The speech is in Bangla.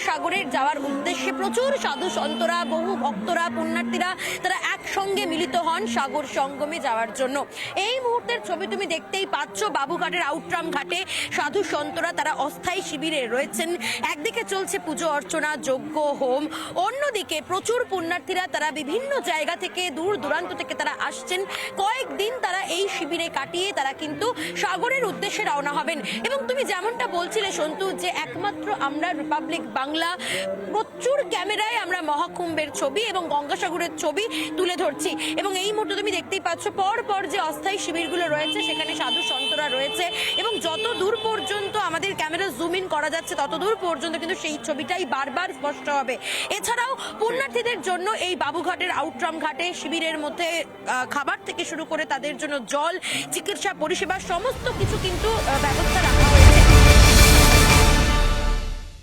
গঙ্গাসাগরে যাওয়ার উদ্দেশ্যে প্রচুর সাধু সন্তরা, বহু ভক্তরা, পুণ্যার্থীরা তারা একসঙ্গে মিলিত হন সাগর সঙ্গমে যাওয়ার জন্য। এই মুহূর্তের ছবি তুমি দেখতেই পাচ্ছ, বাবুঘাটের আউটরাম ঘাটে সাধু সন্তরা তারা অস্থায়ী শিবিরে রয়েছেন। একদিকে চলছে পুজো অর্চনা, যজ্ঞ, হোম, অন্যদিকে প্রচুর পুণ্যার্থীরা তারা বিভিন্ন জায়গা থেকে, দূর দূরান্ত থেকে তারা আসছেন। কয়েকদিন তারা এই শিবিরে কাটিয়ে তারা কিন্তু সাগরের উদ্দেশ্যে রওনা হবেন। এবং তুমি যেমনটা বলছিলে সন্তু, যে একমাত্র আমরা রিপাবলিক বাংলা প্রচুর ক্যামেরায় আমরা মহাকুম্ভের ছবি এবং গঙ্গাসাগরের ছবি তুলে ধরছি। এবং এই মুহূর্তে তুমি দেখতেই পাচ্ছ পর পর যে অস্থায়ী শিবিরগুলো রয়েছে সেখানে সাধু সন্তরা রয়েছে, এবং যত দূর পর্যন্ত আমাদের ক্যামেরা জুম ইন করা যাচ্ছে তত দূর পর্যন্ত কিন্তু সেই ছবিটাই বারবার স্পষ্ট হবে। এছাড়াও পুণ্যার্থীদের জন্য এই বাবুঘাটের আউটরাম ঘাটে শিবিরের মধ্যে খাবার থেকে শুরু করে তাদের জন্য জল, চিকিৎসা পরিষেবা সমস্ত কিছু কিন্তু ব্যবস্থা